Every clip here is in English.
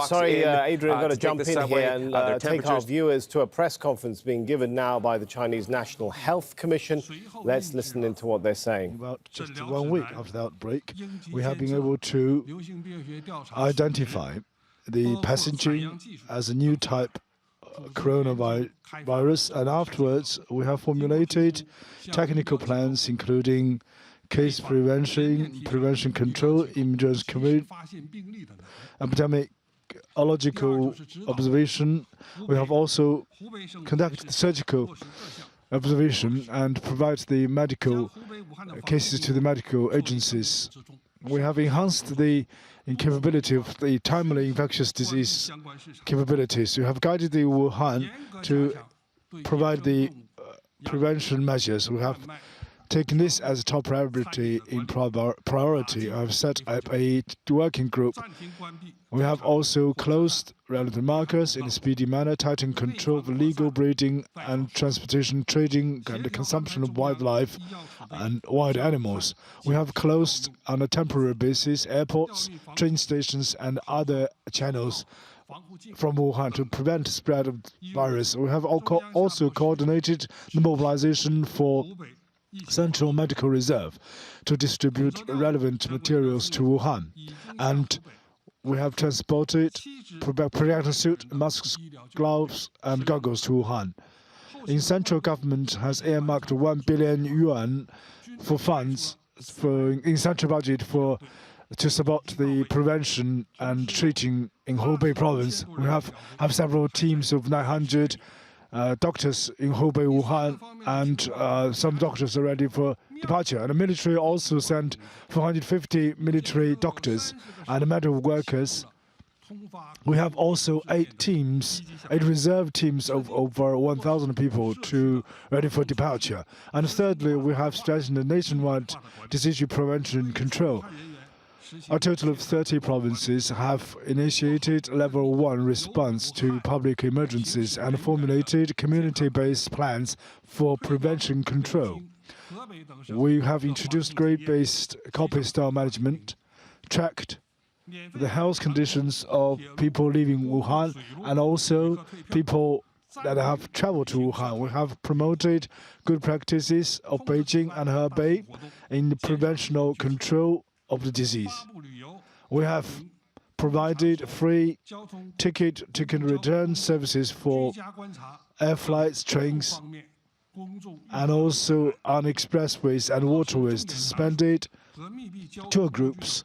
Sorry, Adrian, I've got to jump in subway, here and take our viewers to a press conference being given now by the Chinese National Health Commission. Let's listen into what they're saying. About just 1 week after the outbreak, we have been able to identify the passaging as a new type coronavirus, and afterwards we have formulated technical plans including case prevention control, emergency epidemiological observation. We have also conducted surgical observation and provide the medical cases to the medical agencies. We have enhanced the capability of the timely infectious disease capabilities. We have guided the Wuhan to provide the prevention measures. We have taken this as a top priority in priority. I have set up a working group. We have also closed relevant markers in a speedy manner, tightened control of illegal breeding and transportation, trading, and the consumption of wildlife and wild animals. We have closed on a temporary basis airports, train stations, and other channels from Wuhan to prevent the spread of virus. We have also coordinated the mobilization for Central Medical Reserve to distribute relevant materials to Wuhan. And we have transported protective suit, masks, gloves, and goggles to Wuhan. The central government has earmarked 1 billion yuan for funds in central budget to support the prevention and treating in Hubei province. We have several teams of 900 doctors in Hubei, Wuhan, and some doctors are ready for departure. And the military also sent 450 military doctors and medical workers. We have also 8 reserve teams of over 1,000 people ready for departure. And thirdly, we have strengthened the nationwide disease prevention control. A total of 30 provinces have initiated level 1 response to public emergencies and formulated community-based plans for prevention control. We have introduced grade-based copy-style management, tracked the health conditions of people living in Wuhan and also people that have traveled to Wuhan. We have promoted good practices of Beijing and Hubei in the prevention control of the disease. We have provided free ticket return services for air flights, trains, and also on expressways and waterways, suspended tour groups,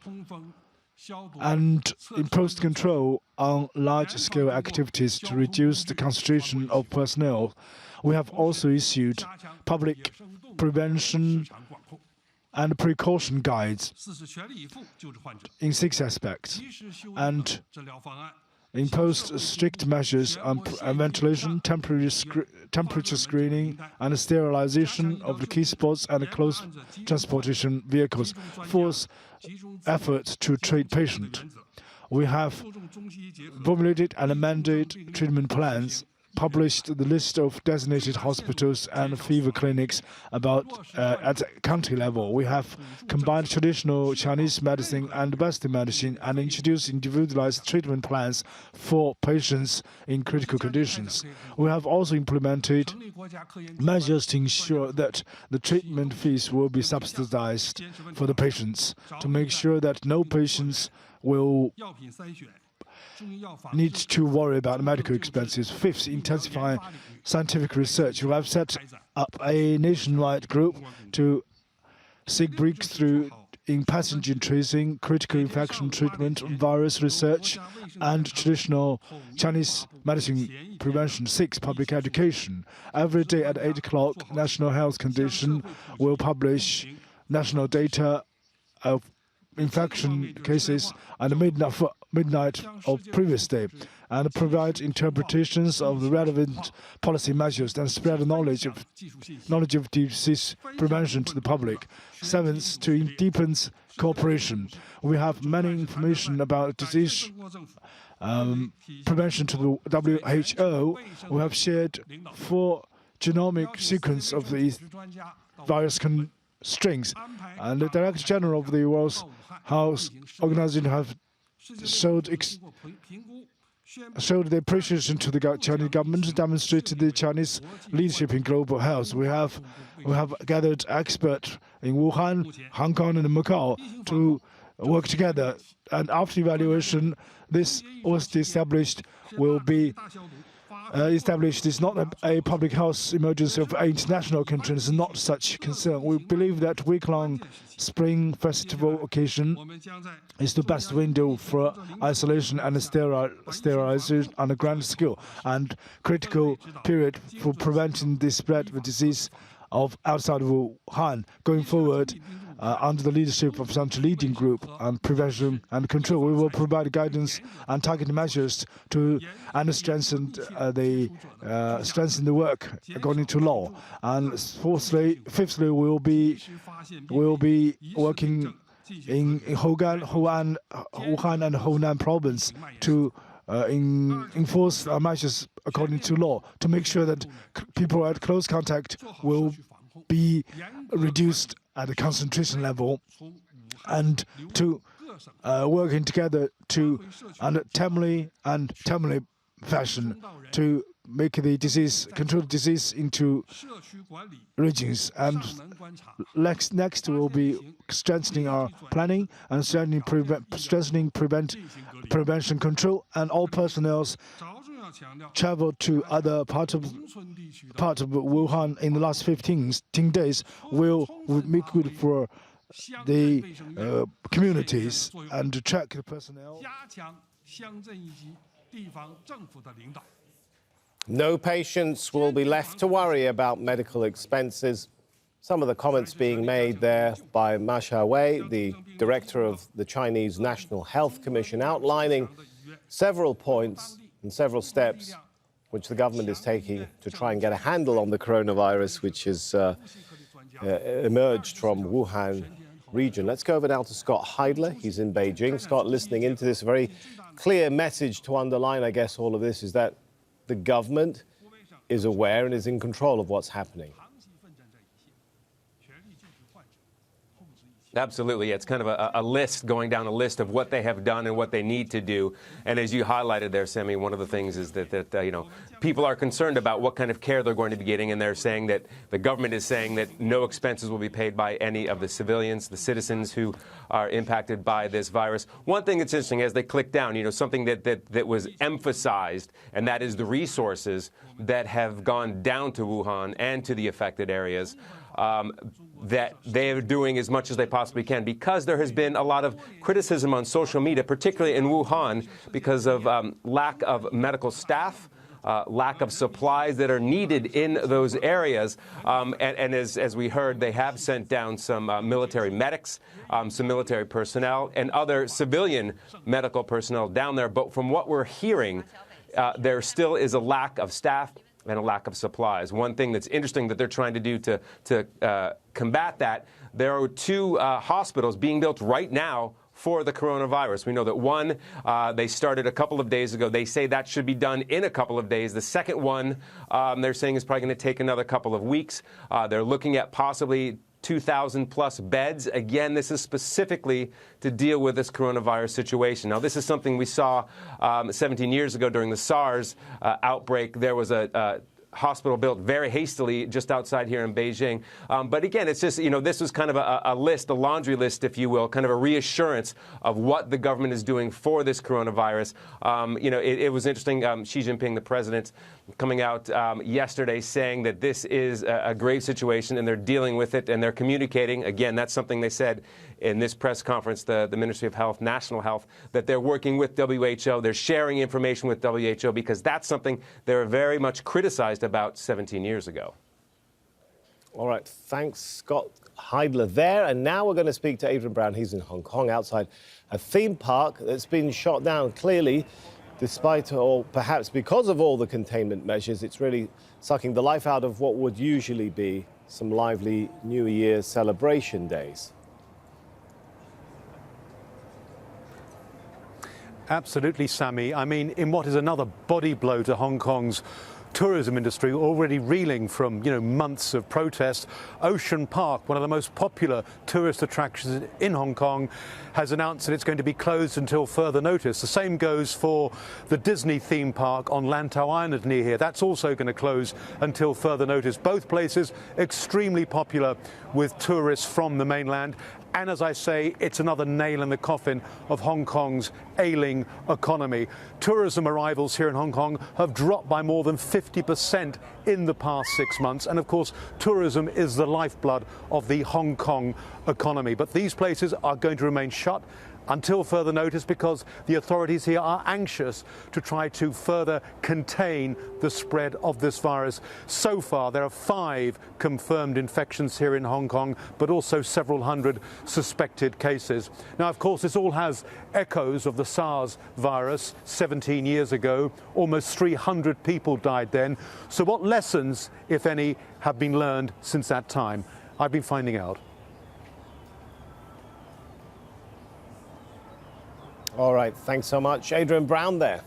and imposed control on large-scale activities to reduce the concentration of personnel. We have also issued public prevention and precaution guides in 6 aspects, and imposed strict measures on ventilation, temperature screening, and sterilization of the key spots and close transportation vehicles. 4th, efforts to treat patients. We have formulated and amended treatment plans, published the list of designated hospitals and fever clinics at county level. We have combined traditional Chinese medicine and Western medicine and introduced individualized treatment plans for patients in critical conditions. We have also implemented measures to ensure that the treatment fees will be subsidized for the patients, to make sure that no patients will need to worry about medical expenses. 5th, intensify scientific research. We have set up a nationwide group to seek breakthrough in pathogen tracing, critical infection treatment, virus research, and traditional Chinese medicine prevention. 6, public education. Every day at 8 o'clock, National Health Commission will publish national data of infection cases at midnight of previous day, and provide interpretations of the relevant policy measures and spread knowledge of disease prevention to the public. 7th, to deepen cooperation. We have many information about disease prevention to the WHO. We have shared 4 genomic sequence of the virus strains, and the Director General of the World Health Organization have showed showed the appreciation to the Chinese government, demonstrated the Chinese leadership in global health. We have gathered experts in Wuhan, Hong Kong, and Macau to work together. And after evaluation, this was established will be established is not a public health emergency of international concern. It's not such concern. We believe that week-long Spring Festival occasion is the best window for isolation and sterilization on a grand scale, and critical period for preventing the spread of the disease outside of Wuhan. Going forward, under the leadership of such a leading group on prevention and control, we will provide guidance and targeted measures to strengthen the work according to law. And fifthly, we'll be working in Wuhan and Henan province to enforce measures according to law to make sure that people at close contact will be reduced at the concentration level, and to working together to timely fashion to make the disease, control the disease into regions. And next will be strengthening our planning and strengthening prevention control, and all personnel travel to other part of Wuhan in the last 15 days will make good for the communities and to track the personnel. No patients will be left to worry about medical expenses. Some of the comments being made there by Xiaowei, the director of the Chinese National Health Commission, outlining several points and several steps which the government is taking to try and get a handle on the coronavirus, which has emerged from Wuhan region. Let's go over now to Scott Heidler. He's in Beijing. Scott, listening into this very clear message to underline, I guess, all of this is that the government is aware and is in control of what's happening. Absolutely. It's kind of a list, going down a list of what they have done and what they need to do. And as you highlighted there, Sammy, one of the things is that people are concerned about what kind of care they're going to be getting. And they're saying that the government is saying that no expenses will be paid by any of the civilians, the citizens who are impacted by this virus. One thing that's interesting, as they click down, something that was emphasized, and that is the resources that have gone down to Wuhan and to the affected areas. That they are doing as much as they possibly can, because there has been a lot of criticism on social media, particularly in Wuhan, because of lack of medical staff, lack of supplies that are needed in those areas. And as we heard, they have sent down some military medics, some military personnel, and other civilian medical personnel down there. But from what we're hearing, there still is a lack of staff and a lack of supplies. One thing that's interesting that they're trying to do to combat that, there are 2 hospitals being built right now for the coronavirus. We know that one, they started a couple of days ago. They say that should be done in a couple of days. The second one, they're saying is probably going to take another couple of weeks. They're looking at possibly 2,000 plus beds. Again, this is specifically to deal with this coronavirus situation. Now, this is something we saw 17 years ago during the SARS outbreak. There was a hospital built very hastily just outside here in Beijing. But again, it's just, this was kind of a list, a laundry list, if you will, kind of a reassurance of what the government is doing for this coronavirus. It was interesting, Xi Jinping, the president, coming out yesterday saying that this is a grave situation and they're dealing with it and they're communicating. Again, that's something they said in this press conference, the Ministry of Health, National Health, that they're working with WHO. They're sharing information with WHO because that's something they were very much criticized about 17 years ago. All right. Thanks, Scott Heidler there. And now we're going to speak to Adrian Brown. He's in Hong Kong outside a theme park that's been shot down. Clearly, despite or perhaps because of all the containment measures, it's really sucking the life out of what would usually be some lively New Year celebration days. Absolutely, Sammy. I mean, in what is another body blow to Hong Kong's tourism industry already reeling from, months of protests. Ocean Park, one of the most popular tourist attractions in Hong Kong, has announced that it's going to be closed until further notice. The same goes for the Disney theme park on Lantau Island near here. That's also going to close until further notice. Both places extremely popular with tourists from the mainland. And as I say, it's another nail in the coffin of Hong Kong's ailing economy. Tourism arrivals here in Hong Kong have dropped by more than 50% in the past 6 months. And of course, tourism is the lifeblood of the Hong Kong economy. But these places are going to remain shut until further notice because the authorities here are anxious to try to further contain the spread of this virus. So far, there are 5 confirmed infections here in Hong Kong, but also several hundred suspected cases. Now, of course, this all has echoes of the SARS virus 17 years ago. Almost 300 people died then. So what lessons, if any, have been learned since that time? I've been finding out. All right, thanks so much. Adrian Brown there.